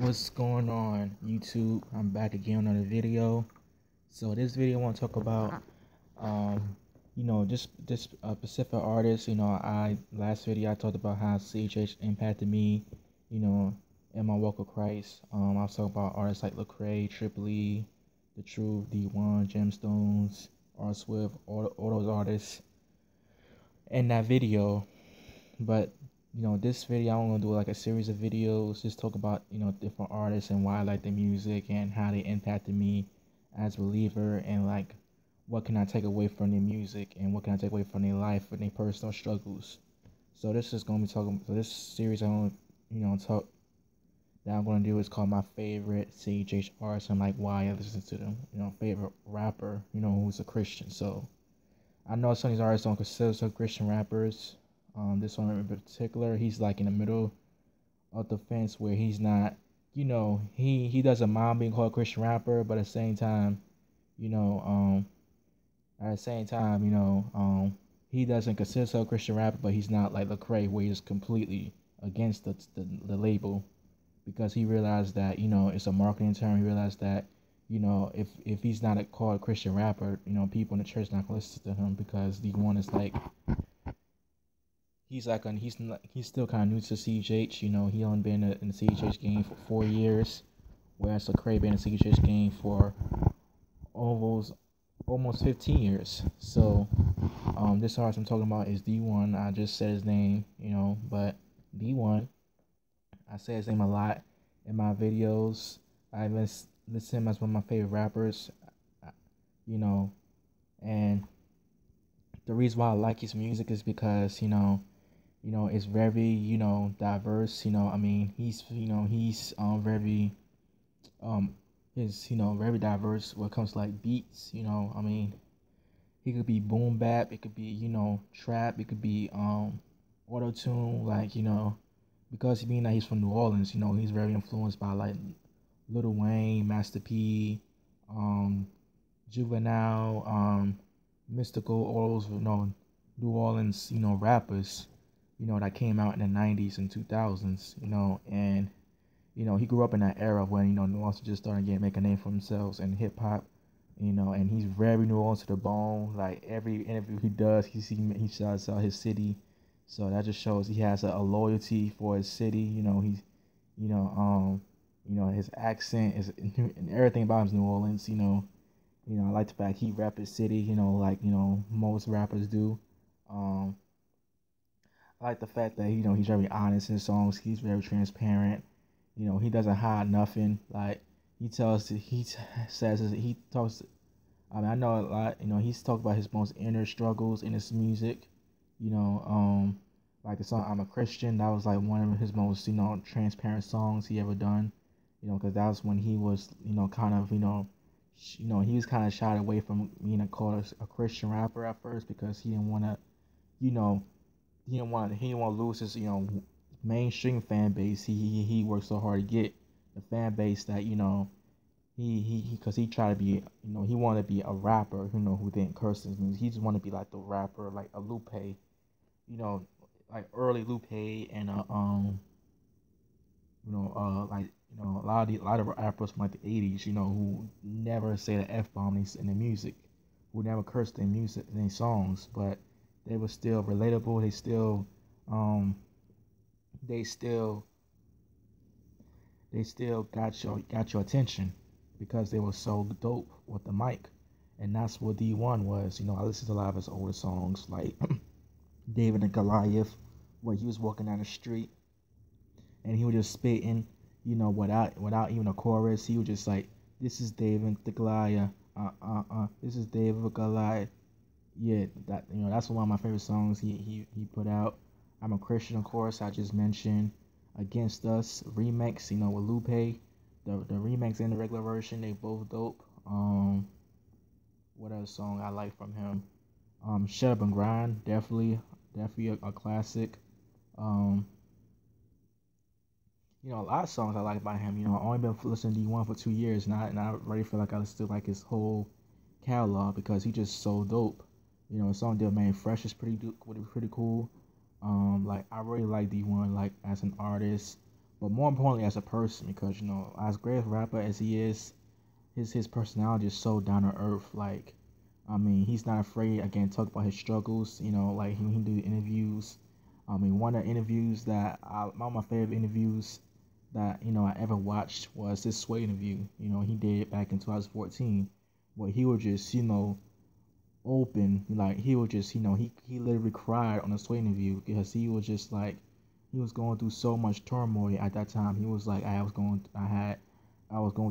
What's going on YouTube? I'm back again on another video. So this video I want to talk about just this specific artist. I last video I talked about how CHH impacted me, in my walk with Christ. I was talking about artists like Lecrae, Triple E, The Truth, Dee-1, Gemstones, R Swift, all those artists in that video. But this video I'm gonna do like a series of videos, just talk about different artists and why I like their music and how they impacted me as a believer, and like what can I take away from their music and what can I take away from their life and their personal struggles. So this is gonna be talking. So this series I'm gonna talk that I'm gonna do is called my favorite CHH artists and like why I listen to them. Favorite rapper, who's a Christian. So I know some of these artists don't consider themselves Christian rappers. This one in particular, he's like in the middle of the fence where he's not, he doesn't mind being called a Christian rapper, but at the same time, you know, he doesn't consider himself a Christian rapper, but he's not like Lecrae where he's completely against the label, because he realized that it's a marketing term. He realized that if he's not called a Christian rapper, people in the church not gonna listen to him, because Dee-1 is like. He's still kind of new to CHH. He only been in the CHH game for 4 years, whereas Lecrae been in the CHH game for almost 15 years. So this artist I'm talking about is Dee-1. I just said his name, but Dee-1. I say his name a lot in my videos. I list him as one of my favorite rappers, and the reason why I like his music is because it's very diverse. He's very diverse when it comes to like beats. He could be boom bap, it could be trap, it could be auto tune, because being that he's from New Orleans, he's very influenced by like Lil Wayne, Master P, Juvenile, Mystical, all those New Orleans rappers that came out in the 90s and 2000s, and he grew up in that era when New Orleans just started make a name for themselves in hip hop, and he's very New Orleans to the bone. Like every interview he does, he shouts out his city, so that just shows he has a loyalty for his city. He's his accent is and everything about him is New Orleans. I like the fact he rap his city, like most rappers do. I like the fact that he's very honest in his songs. He's very transparent. He doesn't hide nothing. Like he talks. I mean, I know a lot. He's talked about his most inner struggles in his music. Like the song "I'm a Christian." That was like one of his most transparent songs he ever done. Because that was when he was kind of he was kind of shied away from being called a Christian rapper at first, because he didn't want to he didn't want to lose his mainstream fan base. He worked so hard to get the fan base that because he tried to be he wanted to be a rapper who didn't curse his music. He just wanted to be like the rapper like a Lupe, like early Lupe, and a lot of rappers from like the 80s, who never say the F-bomb in their music, who never cursed their music in their songs, but they were still relatable. They still got your attention because they were so dope with the mic. And that's what Dee-1 was. I listened to a lot of his older songs like David and Goliath, where he was walking down the street and he was just spitting, without even a chorus. He was just like, "This is David the Goliath, this is David the Goliath." Yeah, that's one of my favorite songs he put out. I'm a Christian, of course. I just mentioned Against Us remix, with Lupe. The remix and the regular version, they both dope. What other song I like from him? Shut Up and Grind, definitely a classic. A lot of songs I like by him. I've only been listening to Dee-1 for 2 years, and I already feel like I still like his whole catalog, because he's just so dope. The song "Dear Man Fresh" is pretty cool. Like I really like Dee-1 like as an artist, but more importantly as a person, because as great a rapper as he is, his personality is so down to earth. Like, I mean, he's not afraid again to talk about his struggles. Like he do interviews. I mean, one of the interviews one of my favorite interviews that I ever watched was this Sway interview. He did back in 2014, where he was just open, like he was just he literally cried on the Sway interview because he was just like he was going through so much turmoil at that time. He was like, I was going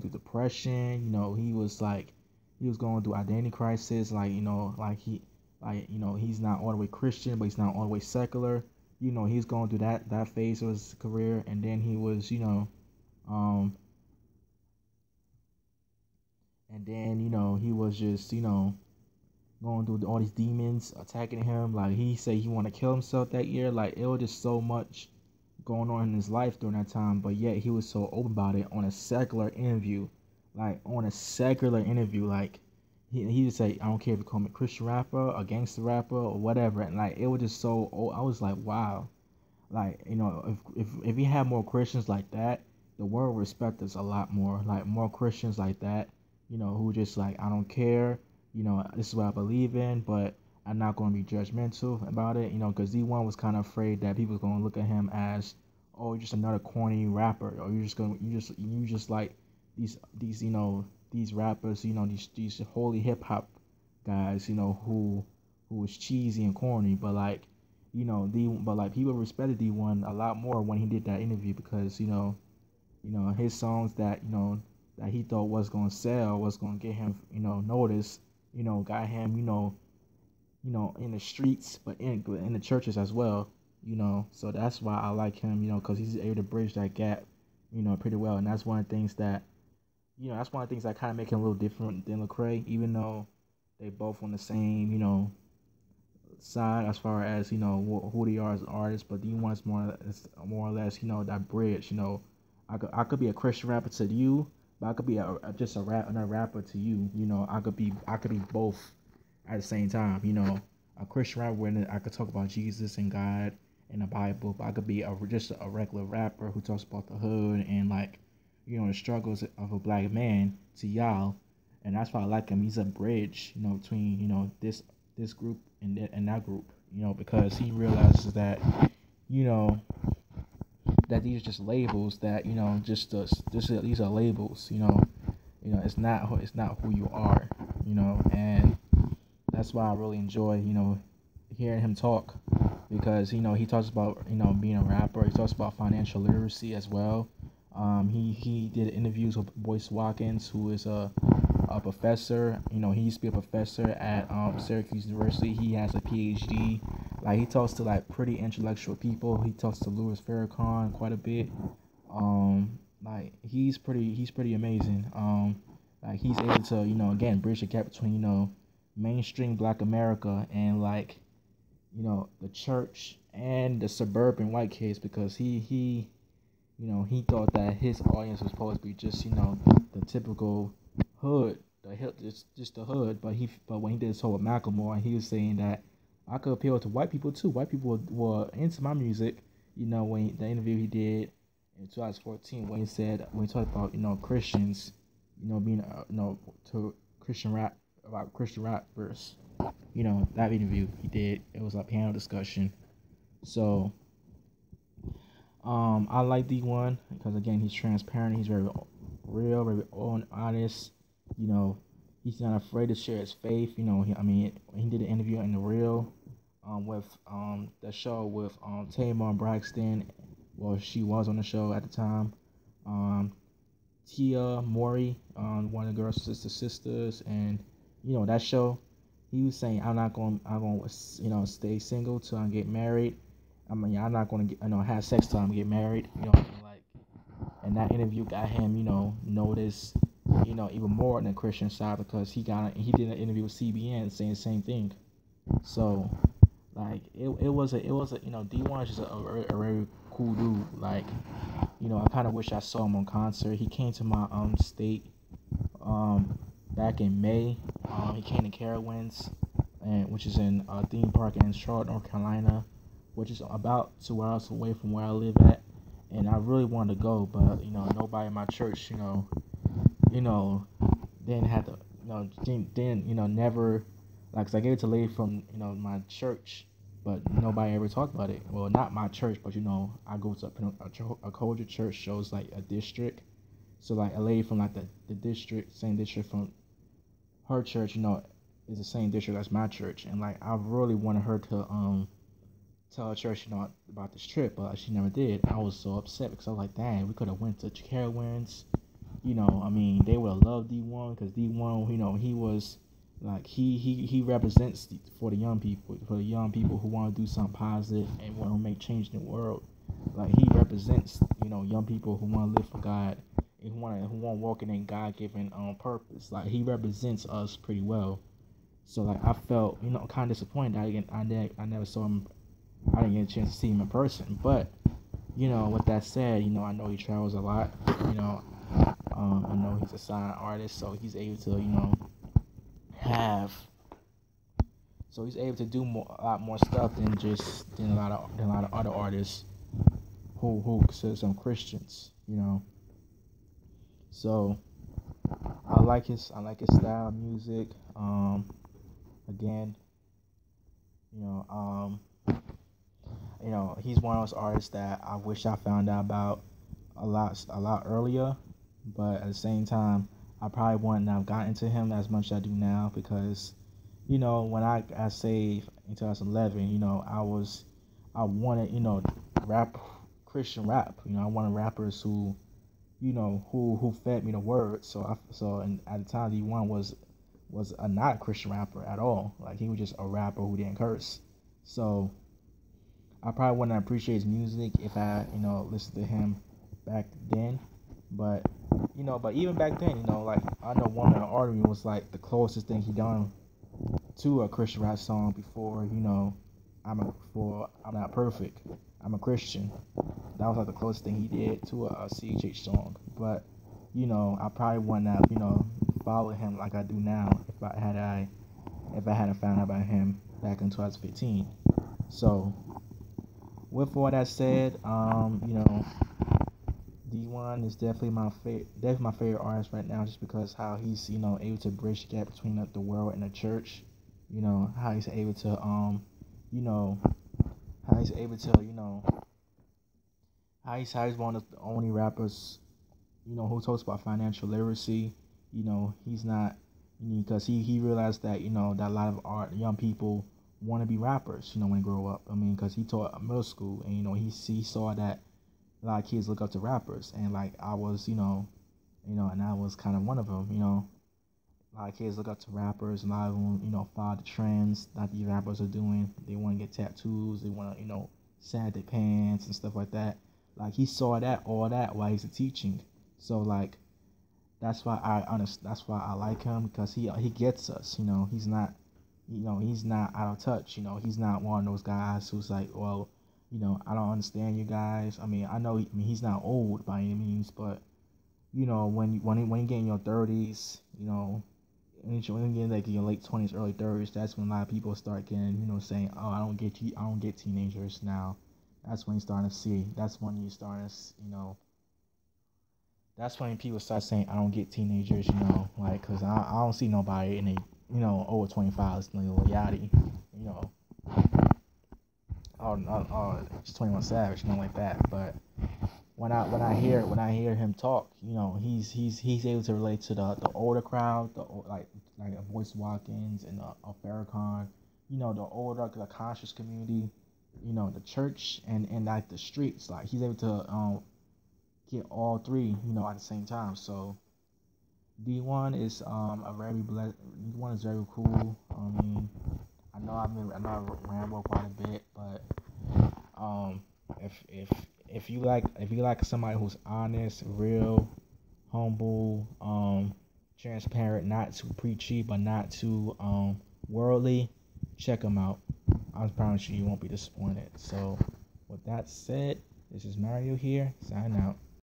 through depression. He was going through identity crisis. He's not all the way Christian, but he's not all the way secular. He's going through that phase of his career, and then he was he was just going through all these demons attacking him. Like, he said he wanted to kill himself that year. Like, it was just so much going on in his life during that time, but yet he was so open about it on a secular interview. Like, he would say, I don't care if you call me a Christian rapper, a gangster rapper, or whatever. And like, it was just so old. I was like, wow. Like, if we had more Christians like that, the world would respect us a lot more. Like, more Christians like that, who just like, I don't care. This is what I believe in, but I'm not going to be judgmental about it. Because Dee-1 was kind of afraid that people were going to look at him as, oh, you're just another corny rapper, or you just like these rappers, these holy hip hop guys, who was cheesy and corny, but like, people respected Dee-1 a lot more when he did that interview because his songs that that he thought was gonna sell, was gonna get him noticed, got him in the streets, but in the churches as well, so that's why I like him, because he's able to bridge that gap, pretty well, and that's one of the things that kind of make him a little different than Lecrae, even though they both on the same, side as far as, who they are as artists, but Dee-1 is more or less, that bridge, I could be a Christian rapper to you, but I could be another rapper to you, I could be both at the same time, a Christian rapper where I could talk about Jesus and God and the Bible, but I could be just a regular rapper who talks about the hood and like, the struggles of a black man to y'all, and that's why I like him. He's a bridge, between this group and that group, because he realizes that, that these are just labels, that these are labels, it's not who you are, and that's why I really enjoy hearing him talk, because he talks about being a rapper. He talks about financial literacy as well. He did interviews with Boyce Watkins, who is a professor. He used to be a professor at Syracuse University. He has a PhD. Like, he talks to like pretty intellectual people. He talks to Louis Farrakhan quite a bit. Like, he's pretty amazing. Like, he's able to again bridge the gap between mainstream Black America and like the church and the suburban white kids, because he thought that his audience was supposed to be just, the typical hood, just the hood. But when he did this whole with Macklemore, he was saying that I could appeal to white people too. White people were into my music. When the interview he did in 2014, when he talked about Christians, being to Christian rap, about Christian rappers. That interview he did, it was a panel discussion. So I like Dee-1 because, again, he's transparent. He's very real, very honest. He's not afraid to share his faith. He did an interview in The Real with the show with Tamar Braxton. Well, she was on the show at the time. Tia Mowry, one of the girls' sisters, and that show. He was saying, I'm going to stay single till I get married. I'm not going to have sex till I get married. And that interview got him, noticed, even more on the Christian side, because he did an interview with CBN saying the same thing. So, like, it was Dee-1 is just a very cool dude. Like, I kind of wish I saw him on concert. He came to my state back in May. He came to Carowinds, which is in a theme park in Charlotte, North Carolina, which is about 2 hours away from where I live at. and I really wanted to go, but nobody in my church, you know, didn't have to, didn't never, like, 'cause I gave it to a lady from my church, but nobody ever talked about it. Well, not my church, but I go to a culture church shows like a district, so like a lady from like the district, same district from her church, is the same district as my church, and like I really wanted her to tell her church, about this trip, but she never did. I was so upset because I was like, dang, we could have went to Carowinds. I mean, they would have loved Dee-1 because Dee-1, he was like he represents for the young people, who want to do something positive and want to make change in the world. Like he represents, young people who want to live for God and who want to walk in a God-given purpose. Like he represents us pretty well. So like I felt, kind of disappointed. I never saw him. I didn't get a chance to see him in person. But with that said, I know he travels a lot. I know he's a signed artist, so he's able to have. So he's able to do a lot more stuff than a lot of other artists who consider some Christians. So I like his style of music. Again, he's one of those artists that I wish I found out about a lot earlier, but at the same time, I probably wouldn't have gotten into him as much as I do now because, when I got saved in 2011, I wanted, rap, Christian rap. I wanted rappers who, who fed me the word. And at the time, Dee-1 was a not Christian rapper at all. Like he was just a rapper who didn't curse. So I probably wouldn't appreciate his music if I, listened to him back then. But even back then, like I know Woman in Artery was like the closest thing he done to a Christian rap song before, I'm not perfect. I'm a Christian. That was like the closest thing he did to a CHH song. But, I probably wouldn't have, followed him like I do now if I hadn't found out about him back in 2015. So with all that said, Dee-1 is definitely my favorite artist right now, just because how he's able to bridge the gap between the world and the church. How he's able to how he's one of the only rappers who talks about financial literacy. He's not, because he realized that that a lot of young people want to be rappers when they grow up. I mean, because he taught middle school, and he saw that a lot of kids look up to rappers, and like I was, and I was kind of one of them. A lot of kids look up to rappers, and a lot of them, follow the trends that these rappers are doing. They want to get tattoos, they want to, sand their pants and stuff like that. Like he saw all that while he's teaching. So like that's why I like him, because he gets us. He's not out of touch. He's not one of those guys who's like, well, I don't understand you guys. I mean, I know he's not old by any means, but when you get in your 30s, when you get like in your late 20s, early 30s, that's when a lot of people start getting, saying, oh, I don't get teenagers now. That's when you're starting to see. That's when you start to, that's when people start saying, I don't get teenagers, like, because I don't see nobody in a, over 25, it's Yachty, it's 21 Savage, nothing like that. But when I hear him talk, he's able to relate to the older crowd, like Voice Watkins and Farrakhan, the older, the conscious community, the church and like the streets. Like he's able to get all three, at the same time. So Dee-1 is Dee-1 is very cool. I mean, I know I ramble quite a bit, but if you like somebody who's honest, real, humble, transparent, not too preachy but not too worldly, check him out. I promise you won't be disappointed. So with that said, this is Mario here, signing out.